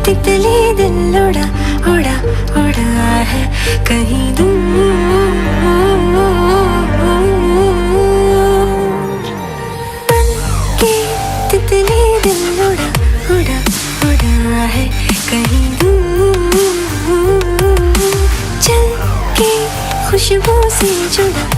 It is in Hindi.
तितली दिल उड़ा उड़ा उड़ा है कहीं दूर। मन की तितली दिल उड़ा उड़ा उड़ा है कहीं दूर। चल के खुशबू से जुड़ा